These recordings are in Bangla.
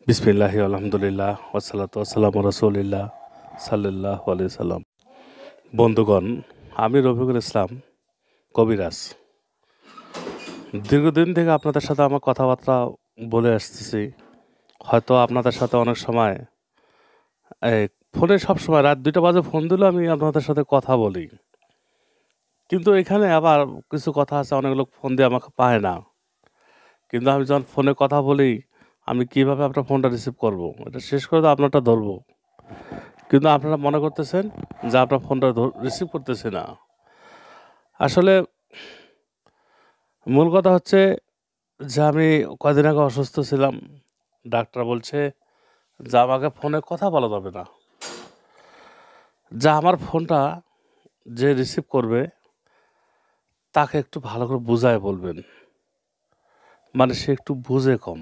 বিসমিল্লাহি আলহামদুলিল্লাহ ওয়াসসালাতু ওয়াসসালামু রাসূলিল্লাহ সাল্লাল্লাহু আলাইহি সাল্লাম। বন্ধুগণ, আমি রফিকুল ইসলাম কবিরাজ। দীর্ঘদিন থেকে আপনাদের সাথে আমার কথাবার্তা বলে আসতেছি। হয়তো আপনাদের সাথে অনেক সময় এই ফোনে সবসময় রাত ২টা বাজে ফোন দিলেও আমি আপনাদের সাথে কথা বলি। কিন্তু এখানে আবার কিছু কথা আছে, অনেক লোক ফোন দিয়ে আমাকে পায় না। কিন্তু আমি যখন ফোনে কথা বলি, আমি কিভাবে আপনার ফোনটা রিসিভ করব? এটা শেষ করে তো আপনারটা ধরব। কিন্তু আপনারা মনে করতেছেন যে আপনার ফোনটা রিসিভ করতেছি না। আসলে মূল কথা হচ্ছে যে আমি কয়দিন আগে অসুস্থ ছিলাম। ডাক্তার বলছে যে আমাকে ফোনে কথা বলা যাবে না। যা আমার ফোনটা যে রিসিভ করবে তাকে একটু ভালো করে বুঝায় বলবেন। মানে সে একটু বুঝে কম,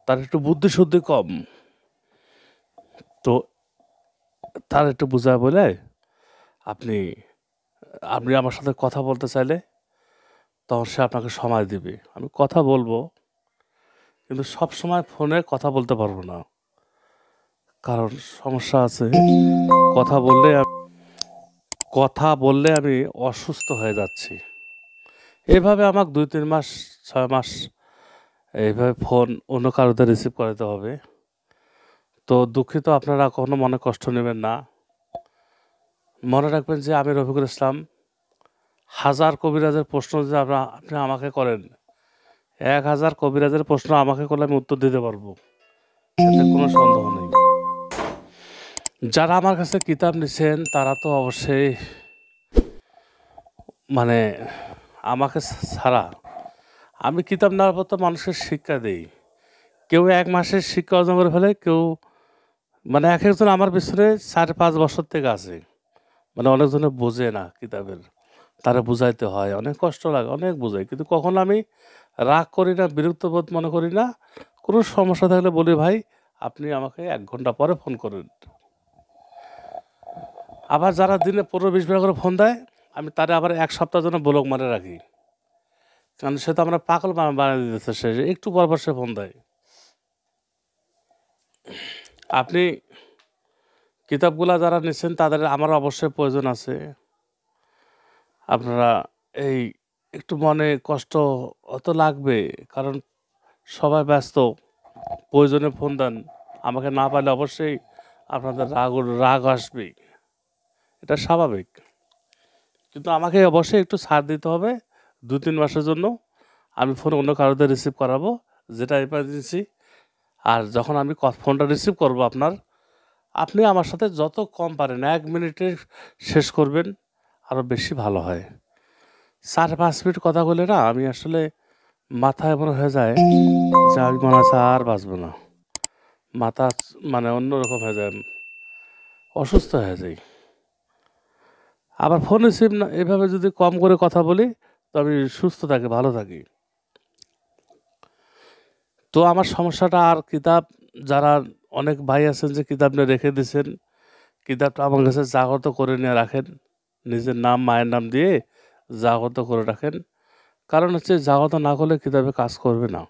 তার একটু বুদ্ধি-শুদ্ধি কম। তো তার একটু বুঝায় বলে আপনি আপনি আমার সাথে কথা বলতে চাইলে তখন সে আপনাকে সময় দিবে। আমি কথা বলবো, কিন্তু সবসময় ফোনে কথা বলতে পারবো না। কারণ সমস্যা আছে। কথা বললে কথা বললে আমি অসুস্থ হয়ে যাচ্ছি। এভাবে আমাকে ২-৩ মাস, ৬ মাস এইভাবে ফোন অন্য কারোতে রিসিভ করাতে হবে। তো দুঃখিত, আপনারা কখনো মনে কষ্ট নেবেন না। মনে রাখবেন যে আমি রফিকুল ইসলাম। হাজার কবিরাজের প্রশ্ন যদি আপনি আমাকে করেন, ১,০০০ কবিরাজের প্রশ্ন আমাকে করলে আমি উত্তর দিতে পারবো। এতে কোনো সন্দেহ নেই। যারা আমার কাছে কিতাব নিছেন তারা তো অবশ্যই মানে আমাকে ছাড়া আমি কিতাব নেওয়ার পর তো মানুষের শিক্ষা দেই। কেউ ১ মাসের শিক্ষা অর্জন করে ফেলে, কেউ মানে একেকজন আমার পিছনে ৪-৫ বছর থেকে আছে। মানে অনেকজনে বোঝে না কিতাবের। তারা বুঝাইতে হয়, অনেক কষ্ট লাগে, অনেক বুঝাই। কিন্তু কখনো আমি রাগ করি না, বিরক্ত বোধ মনে করি না। কোনো সমস্যা থাকলে বলি, ভাই আপনি আমাকে ১ ঘন্টা পরে ফোন করেন। আবার যারা দিনে ১৫-২০ বার করে ফোন দেয়, আমি তারে আবার ১ সপ্তাহের জন্য ব্লক মারে রাখি। কারণ সে তো আমরা পাগল বানিয়ে দিতেছে, সে একটু পরপর সে ফোন দেয়। আপনি কিতাবগুলা যারা নিচ্ছেন তাদের আমার অবশ্যই প্রয়োজন আছে। আপনারা এই একটু মনে কষ্ট অত লাগবে, কারণ সবাই ব্যস্ত। প্রয়োজনে ফোন দেন, আমাকে না পাইলে অবশ্যই আপনাদের রাগ আসবেই। এটা স্বাভাবিক। কিন্তু আমাকে অবশ্যই একটু ছাড় দিতে হবে। ২-৩ মাসের জন্য আমি ফোন অন্য কারোতে রিসিভ করাবো, যেটা এমার্জেন্সি। আর যখন আমি ফোনটা রিসিভ করব আপনি আমার সাথে যত কম পারেন ১ মিনিটে শেষ করবেন, আরও বেশি ভালো হয়। ৪-৫ মিনিট কথা বলে না আমি আসলে মাথা এমন হয়ে যায় যে আমি মনে হচ্ছে আর বাঁচব না। মাথা মানে অন্যরকম হয়ে যায়, অসুস্থ হয়ে যাই। আবার ফোন রিসিভ না এভাবে যদি কম করে কথা বলি তো আমি সুস্থ থাকি, ভালো থাকি। তো আমার সমস্যাটা আর কিতাব যারা অনেক ভাই আছেন যে কিতাব নিয়ে রেখে দিয়েছেন, কিতাবটা আমার কাছে জাগ্রত করে নিয়ে রাখেন। নিজের নাম, মায়ের নাম দিয়ে জাগ্রত করে রাখেন। কারণ হচ্ছে জাগ্রত না করলে কিতাবে কাজ করবে না।